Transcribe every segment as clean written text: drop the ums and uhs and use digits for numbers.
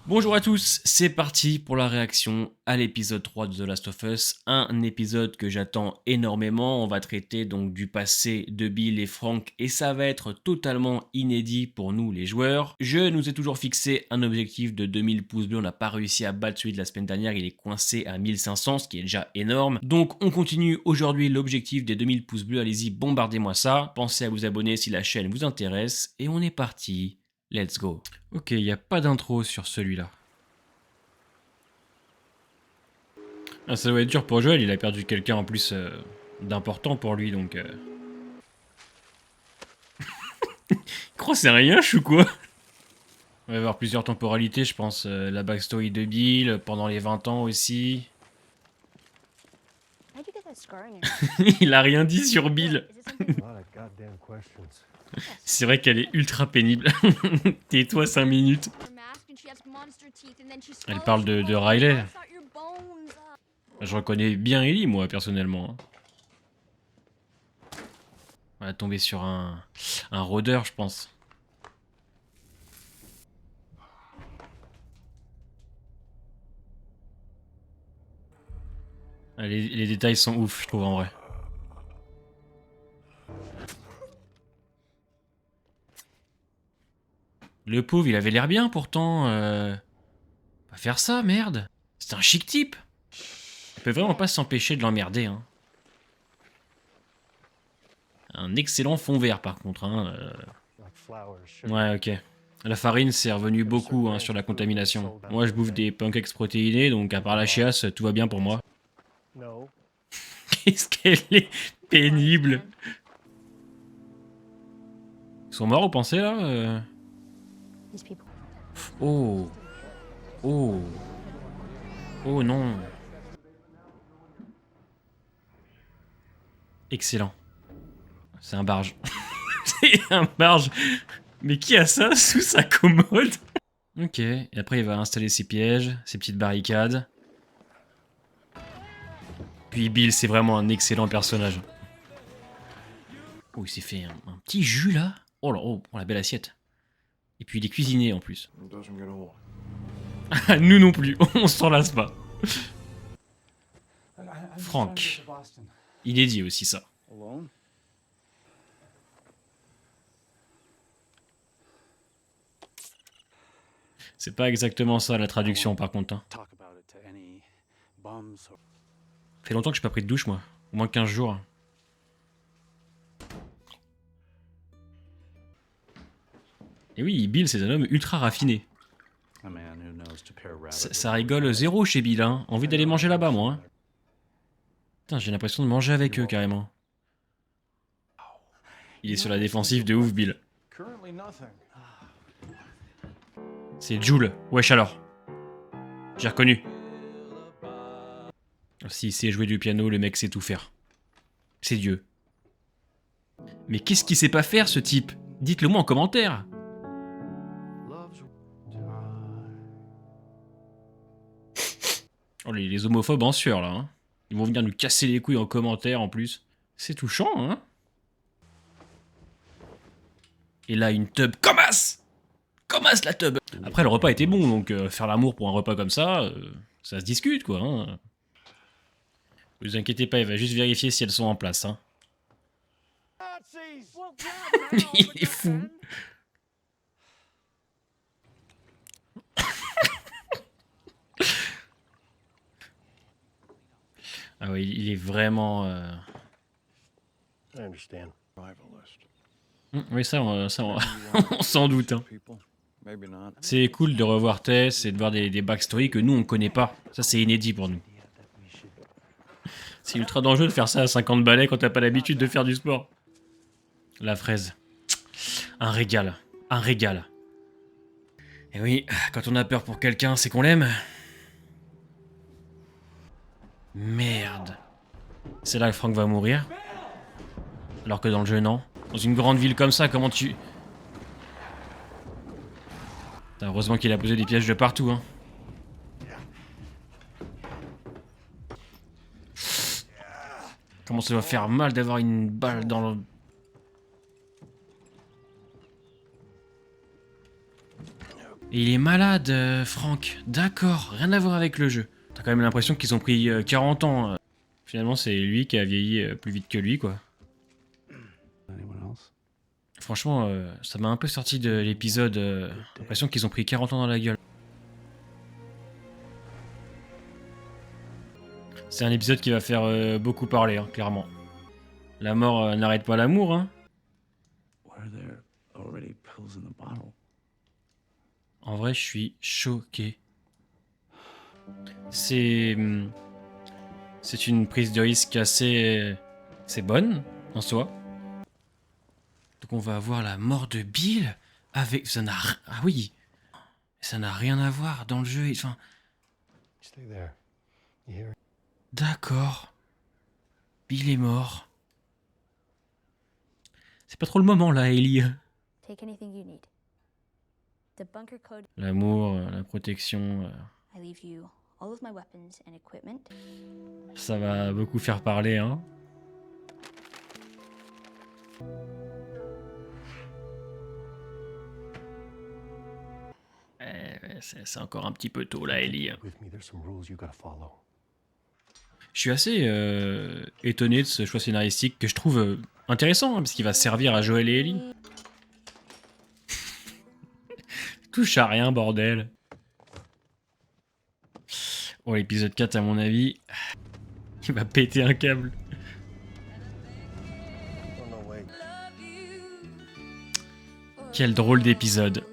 Bonjour à tous, c'est parti pour la réaction à l'épisode 3 de The Last of Us, un épisode que j'attends énormément. On va traiter donc du passé de Bill et Frank et ça va être totalement inédit pour nous les joueurs. Je nous ai toujours fixé un objectif de 2000 pouces bleus, on n'a pas réussi à battre celui de la semaine dernière, il est coincé à 1500, ce qui est déjà énorme. Donc on continue aujourd'hui l'objectif des 2000 pouces bleus, allez-y bombardez-moi ça, pensez à vous abonner si la chaîne vous intéresse et on est parti. Let's go. Ok, il n'y a pas d'intro sur celui-là. Ah, ça doit être dur pour Joel, il a perdu quelqu'un en plus d'important pour lui, donc... Il croit que c'est rien, chou quoi. On va avoir plusieurs temporalités, je pense. La backstory de Bill, pendant les 20 ans aussi. Il a rien dit sur Bill. C'est vrai qu'elle est ultra pénible. Tais-toi 5 minutes. Elle parle de Riley. Je reconnais bien Ellie, moi, personnellement. On va tomber sur un rôdeur, je pense. Les détails sont ouf, je trouve, en vrai. Le pauvre, il avait l'air bien, pourtant. Pas faire ça, merde. C'est un chic type. On peut vraiment pas s'empêcher de l'emmerder, hein. Un excellent fond vert, par contre, hein. Ouais, ok. La farine, c'est revenu beaucoup hein, sur la contamination. Moi, je bouffe des pancakes protéinés, donc à part la chiasse, tout va bien pour moi. Qu'est-ce qu'elle est pénible. Ils sont morts, vous pensez, là Oh. Oh. Oh non. Excellent. C'est un barge. C'est un barge. Mais qui a ça sous sa commode? Ok, et après il va installer ses pièges, ses petites barricades. Puis Bill, c'est vraiment un excellent personnage. Oh, il s'est fait un petit jus là. Oh là, oh, la belle assiette. Et puis il est cuisiné en plus. Nous non plus, on s'en lasse pas. Frank. Il est dit aussi ça. C'est pas exactement ça la traduction par contre. Hein. Fait longtemps que j'ai pas pris de douche moi. Au moins 15 jours. Et oui, Bill c'est un homme ultra raffiné. Ça rigole zéro chez Bill, hein. Envie d'aller manger là-bas moi. Hein. Putain, j'ai l'impression de manger avec eux carrément. Il est sur la défensive de ouf Bill. C'est Jules. Wesh alors. J'ai reconnu. S'il sait jouer du piano, le mec sait tout faire. C'est Dieu. Mais qu'est-ce qu'il sait pas faire ce type? Dites-le moi en commentaire. Oh les homophobes en sueur là. Hein. Ils vont venir nous casser les couilles en commentaire en plus. C'est touchant hein. Et là une tub commence. Commence la tub. Après le repas était bon donc faire l'amour pour un repas comme ça, ça se discute quoi. Hein. Vous inquiétez pas, il va juste vérifier si elles sont en place. Hein. Il est fou. Ah oui, il est vraiment... Oui, ça, on s'en doute. Hein. C'est cool de revoir Tess et de voir des backstories que nous, on connaît pas. Ça, c'est inédit pour nous. C'est ultra dangereux de faire ça à 50 balais quand t'as pas l'habitude de faire du sport. La fraise. Un régal. Un régal. Et oui, quand on a peur pour quelqu'un, c'est qu'on l'aime. Merde. C'est là que Frank va mourir. Alors que dans le jeu, non. Dans une grande ville comme ça, comment tu... Heureusement qu'il a posé des pièges de partout, hein. Comment ça doit faire mal d'avoir une balle dans le... Et il est malade, Frank. D'accord, rien à voir avec le jeu. T'as quand même l'impression qu'ils ont pris 40 ans. Finalement, c'est lui qui a vieilli plus vite que lui, quoi. Franchement, ça m'a un peu sorti de l'épisode. L'impression qu'ils ont pris 40 ans dans la gueule. C'est un épisode qui va faire beaucoup parler, hein, clairement. La mort n'arrête pas l'amour, hein. En vrai, je suis choqué. C'est une prise de risque assez bonne en soi. Donc on va avoir la mort de Bill avec ah oui, ça n'a rien à voir dans le jeu. Enfin, d'accord. Bill est mort. C'est pas trop le moment là, Ellie. L'amour, la protection. Ça va beaucoup faire parler, hein. C'est encore un petit peu tôt là, Ellie. Je suis assez étonné de ce choix scénaristique que je trouve intéressant, hein, parce qu'il va servir à Joel et Ellie. Touche à rien, bordel. Bon, l'épisode 4, à mon avis, il va péter un câble. Quel drôle d'épisode.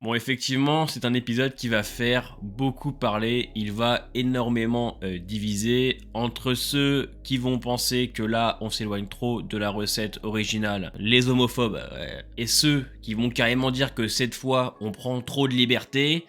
Bon, effectivement, c'est un épisode qui va faire beaucoup parler. Il va énormément diviser entre ceux qui vont penser que là, on s'éloigne trop de la recette originale, les homophobes, et ceux qui vont carrément dire que cette fois, on prend trop de liberté.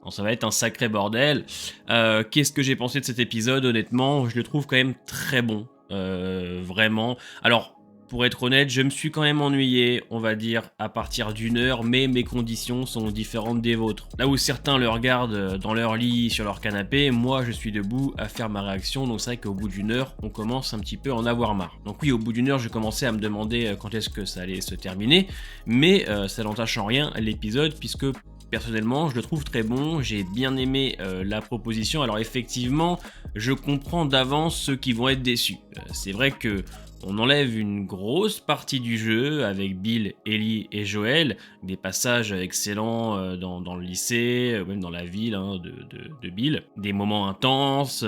Bon, ça va être un sacré bordel. Qu'est-ce que j'ai pensé de cet épisode? Honnêtement, je le trouve quand même très bon. Vraiment. Alors, pour être honnête, je me suis quand même ennuyé, on va dire, à partir d'une heure, mais mes conditions sont différentes des vôtres. Là où certains le regardent dans leur lit, sur leur canapé, moi je suis debout à faire ma réaction, donc c'est vrai qu'au bout d'une heure, on commence un petit peu à en avoir marre. Donc oui, au bout d'une heure, je commençais à me demander quand est-ce que ça allait se terminer, mais ça n'entache en rien l'épisode, puisque personnellement, je le trouve très bon, j'ai bien aimé la proposition. Alors effectivement, je comprends d'avance ceux qui vont être déçus. C'est vrai que on enlève une grosse partie du jeu avec Bill, Ellie et Joel, des passages excellents dans le lycée, même dans la ville hein, de Bill, des moments intenses,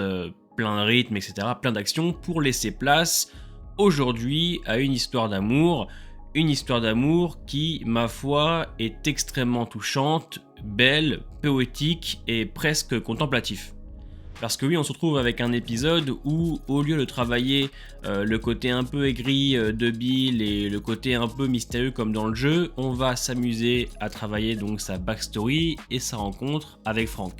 plein de rythme, etc., plein d'actions pour laisser place aujourd'hui à une histoire d'amour qui, ma foi, est extrêmement touchante, belle, poétique et presque contemplatif. Parce que oui, on se retrouve avec un épisode où, au lieu de travailler le côté un peu aigri de Bill et le côté un peu mystérieux comme dans le jeu, on va s'amuser à travailler donc sa backstory et sa rencontre avec Frank.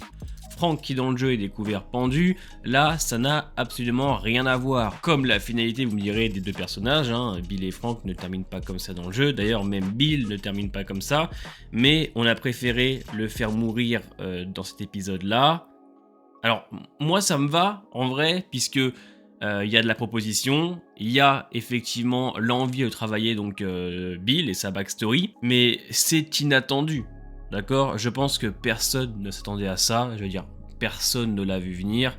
Frank qui dans le jeu est découvert pendu, là ça n'a absolument rien à voir. Comme la finalité, vous me direz, des deux personnages, hein, Bill et Frank ne terminent pas comme ça dans le jeu, d'ailleurs même Bill ne termine pas comme ça, mais on a préféré le faire mourir dans cet épisode-là. Alors, moi, ça me va, en vrai, puisque il y a de la proposition, il y a effectivement l'envie de travailler donc Bill et sa backstory, mais c'est inattendu, d'accord? Je pense que personne ne s'attendait à ça, je veux dire, personne ne l'a vu venir.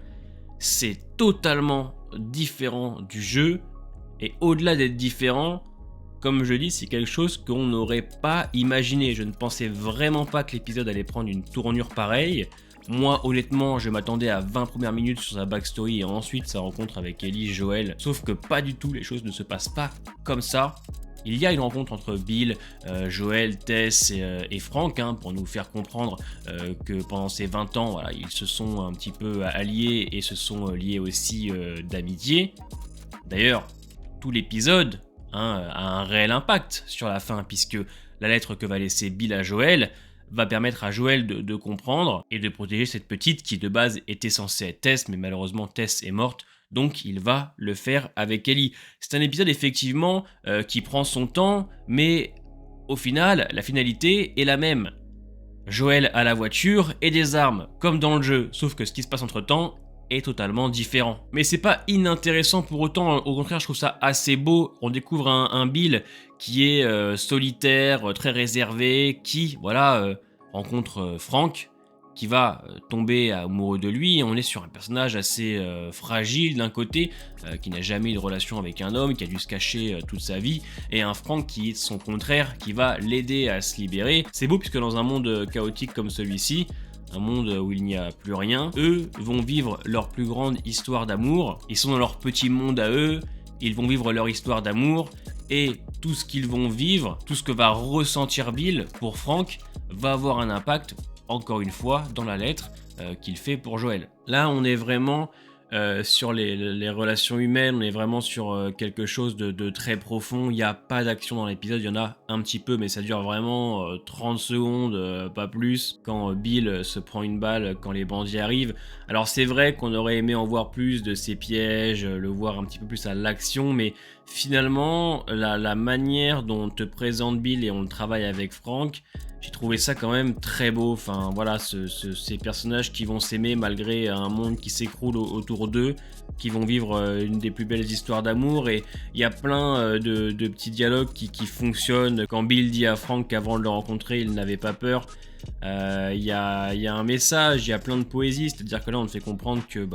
C'est totalement différent du jeu, et au-delà d'être différent, comme je dis, c'est quelque chose qu'on n'aurait pas imaginé. Je ne pensais vraiment pas que l'épisode allait prendre une tournure pareille. Moi, honnêtement, je m'attendais à 20 premières minutes sur sa backstory et ensuite sa rencontre avec Ellie et Joel. Sauf que pas du tout, les choses ne se passent pas comme ça. Il y a une rencontre entre Bill, Joel, Tess et Frank hein, pour nous faire comprendre que pendant ces 20 ans, voilà, ils se sont un petit peu alliés et se sont liés aussi d'amitié. D'ailleurs, tout l'épisode hein, a un réel impact sur la fin puisque la lettre que va laisser Bill à Joel va permettre à Joel de comprendre et de protéger cette petite qui de base était censée être Tess, mais malheureusement Tess est morte, donc il va le faire avec Ellie. C'est un épisode effectivement qui prend son temps, mais au final, la finalité est la même. Joel a la voiture et des armes, comme dans le jeu, sauf que ce qui se passe entre temps est totalement différent. Mais c'est pas inintéressant pour autant, au contraire je trouve ça assez beau, on découvre un Bill qui est solitaire, très réservé, qui, voilà, rencontre Frank, qui va tomber amoureux de lui. Et on est sur un personnage assez fragile d'un côté, qui n'a jamais eu de relation avec un homme, qui a dû se cacher toute sa vie, et un Frank qui est son contraire, qui va l'aider à se libérer. C'est beau puisque dans un monde chaotique comme celui-ci, un monde où il n'y a plus rien, eux vont vivre leur plus grande histoire d'amour. Ils sont dans leur petit monde à eux, ils vont vivre leur histoire d'amour, et tout ce qu'ils vont vivre, tout ce que va ressentir Bill pour Frank, va avoir un impact, encore une fois, dans la lettre qu'il fait pour Joel. Là, on est vraiment sur les relations humaines, on est vraiment sur quelque chose de très profond. Il n'y a pas d'action dans l'épisode, il y en a un petit peu, mais ça dure vraiment 30 secondes, pas plus, quand Bill se prend une balle quand les bandits arrivent. Alors c'est vrai qu'on aurait aimé en voir plus de ces pièges, le voir un petit peu plus à l'action, mais finalement, la manière dont on te présente Bill et on le travaille avec Frank, j'ai trouvé ça quand même très beau. Enfin voilà, ces personnages qui vont s'aimer malgré un monde qui s'écroule autour d'eux, qui vont vivre une des plus belles histoires d'amour. Et il y a plein de petits dialogues qui fonctionnent. Quand Bill dit à Frank qu'avant de le rencontrer, il n'avait pas peur. Il y a un message, il y a plein de poésie, c'est-à-dire que là on te fait comprendre que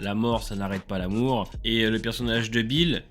la mort ça n'arrête pas l'amour. Et le personnage de Bill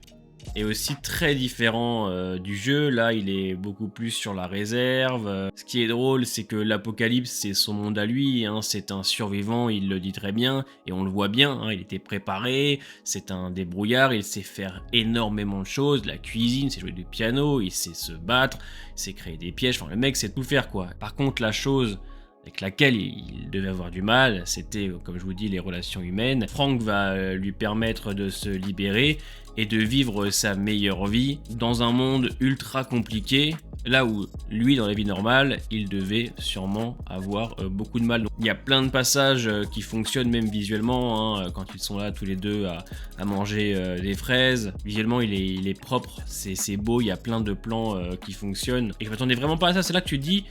est aussi très différent du jeu. Là il est beaucoup plus sur la réserve. Ce qui est drôle, c'est que l'Apocalypse c'est son monde à lui, hein. C'est un survivant, il le dit très bien et on le voit bien, hein. Il était préparé, c'est un débrouillard, il sait faire énormément de choses, la cuisine, il sait jouer du piano, il sait se battre, il sait créer des pièges, enfin le mec sait tout faire quoi. Par contre la chose avec laquelle il devait avoir du mal, c'était, comme je vous dis, les relations humaines. Frank va lui permettre de se libérer et de vivre sa meilleure vie dans un monde ultra compliqué, là où lui, dans la vie normale, il devait sûrement avoir beaucoup de mal. Donc, il y a plein de passages qui fonctionnent même visuellement, hein, quand ils sont là tous les deux à manger des fraises. Visuellement, il est propre, c'est beau, il y a plein de plans qui fonctionnent. Et je m'attendais vraiment pas à ça, c'est là que tu dis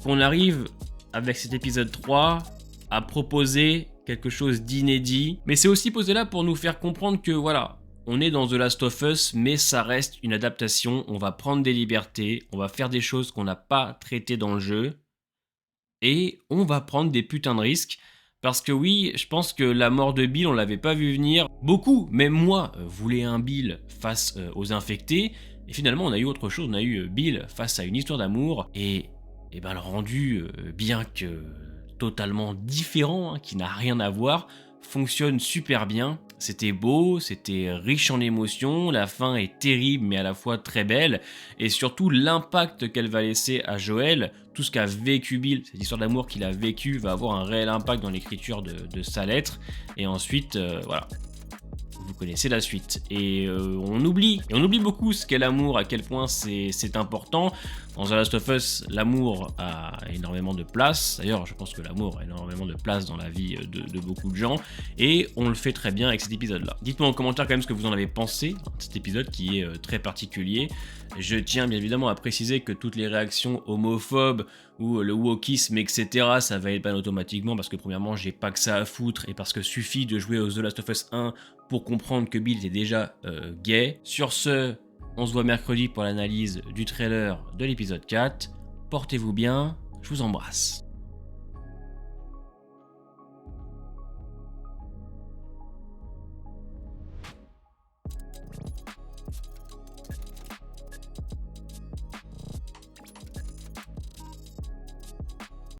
qu'on arrive avec cet épisode 3 à proposer quelque chose d'inédit. Mais c'est aussi posé là pour nous faire comprendre que voilà, on est dans The Last of Us, mais ça reste une adaptation. On va prendre des libertés, on va faire des choses qu'on n'a pas traitées dans le jeu, et on va prendre des putains de risques. Parce que oui, je pense que la mort de Bill, on l'avait pas vu venir. Beaucoup, même moi, voulaient un Bill face aux infectés. Et finalement, on a eu autre chose. On a eu Bill face à une histoire d'amour. Et le rendu, bien que totalement différent, hein, qui n'a rien à voir, fonctionne super bien. C'était beau, c'était riche en émotions, la fin est terrible mais à la fois très belle, et surtout l'impact qu'elle va laisser à Joel, tout ce qu'a vécu Bill, cette histoire d'amour qu'il a vécu va avoir un réel impact dans l'écriture de sa lettre, et ensuite, voilà. Vous connaissez la suite. Et on oublie beaucoup ce qu'est l'amour, à quel point c'est important. Dans The Last of Us, l'amour a énormément de place. D'ailleurs, je pense que l'amour a énormément de place dans la vie de beaucoup de gens. Et on le fait très bien avec cet épisode-là. Dites-moi en commentaire quand même ce que vous en avez pensé de cet épisode qui est très particulier. Je tiens bien évidemment à préciser que toutes les réactions homophobes ou le wokisme, etc., ça va être ban automatiquement parce que premièrement, j'ai pas que ça à foutre et parce que suffit de jouer au The Last of Us 1 pour comprendre que Bill est déjà gay. Sur ce, on se voit mercredi pour l'analyse du trailer de l'épisode 4. Portez-vous bien, je vous embrasse.